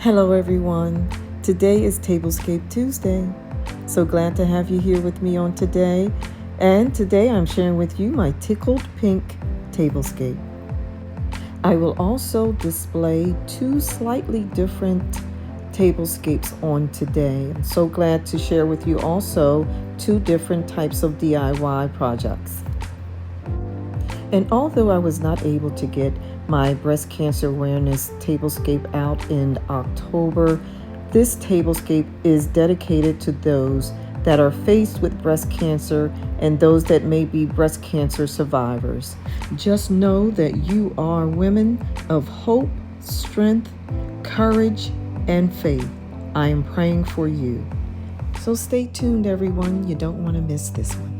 Hello everyone. Today is Tablescape Tuesday. So glad to have you here with me on today. And today I'm sharing with you my Tickled Pink Tablescape. I will also display two slightly different tablescapes on today. I'm so glad to share with you also two different types of DIY projects. And although I was not able to get my breast cancer awareness tablescape out in October, this tablescape is dedicated to those that are faced with breast cancer and those that may be breast cancer survivors. Just know that you are women of hope, strength, courage, and faith. I am praying for you. So stay tuned, everyone. You don't want to miss this one.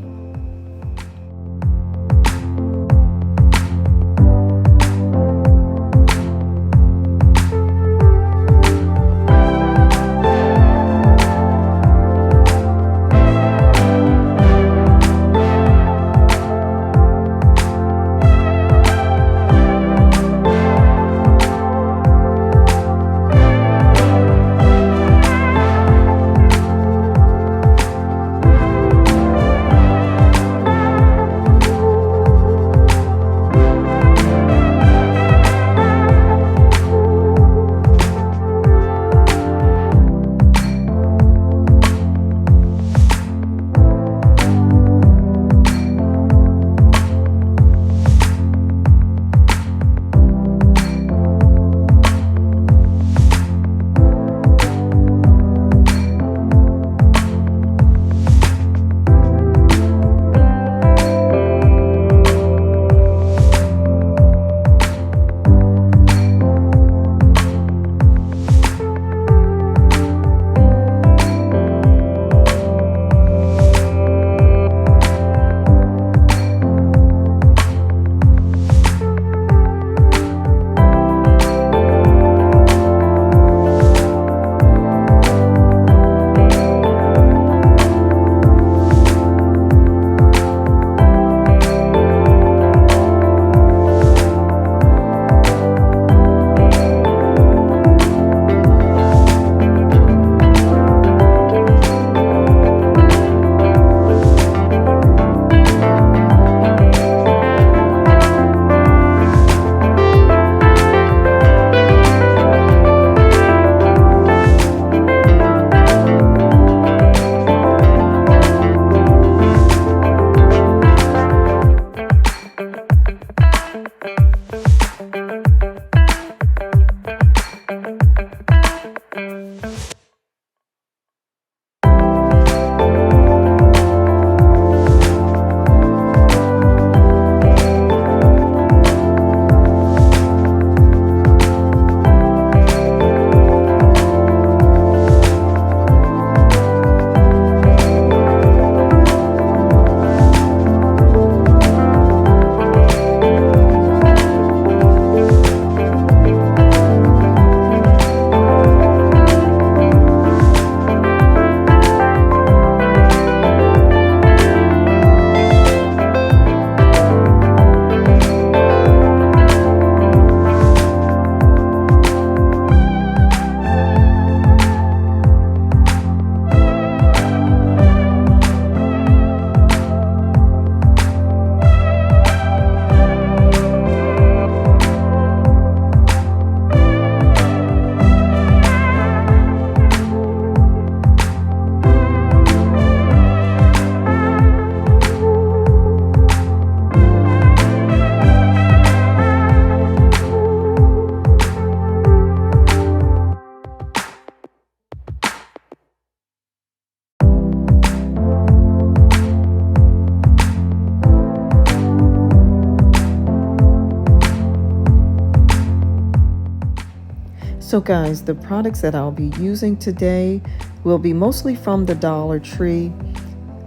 So guys, the products that I'll be using today will be mostly from the Dollar Tree,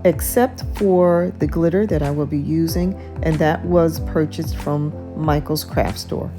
except for the glitter that I will be using, and that was purchased from Michael's Craft Store.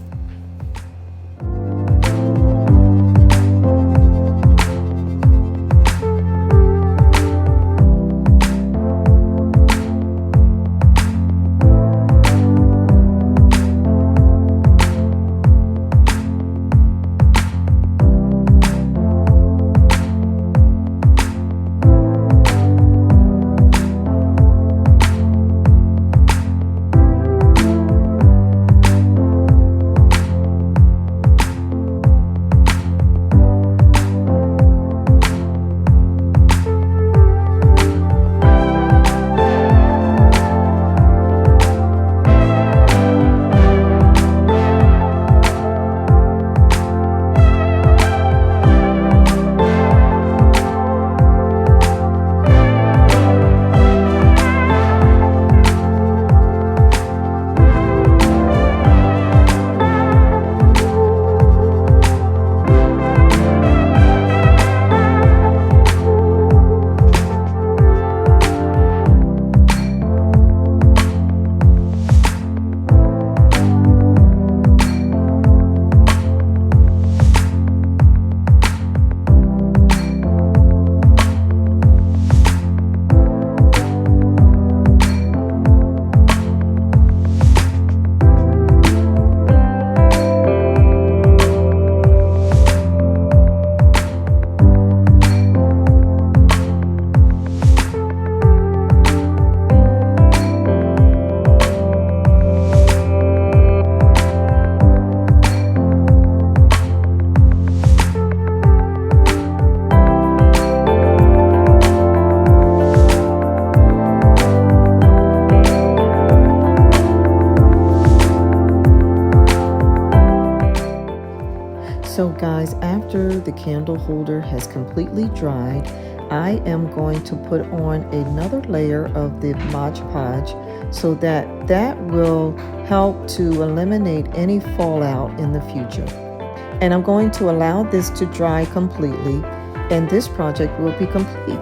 is after the candle holder has completely dried, I am going to put on another layer of the Mod Podge so that will help to eliminate any fallout in the future. And I'm going to allow this to dry completely, and this project will be complete.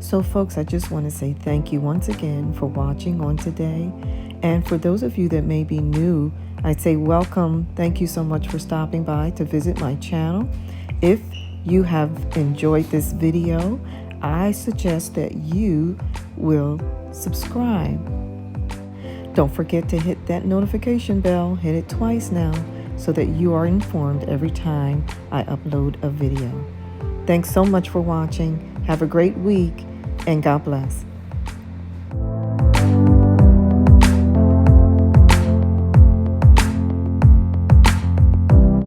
So folks, I just want to say thank you once again for watching on today. And for those of you that may be new, I'd say welcome. Thank you so much for stopping by to visit my channel. If you have enjoyed this video, I suggest that you will subscribe. Don't forget to hit that notification bell. Hit it twice now so that you are informed every time I upload a video. Thanks so much for watching. Have a great week and God bless.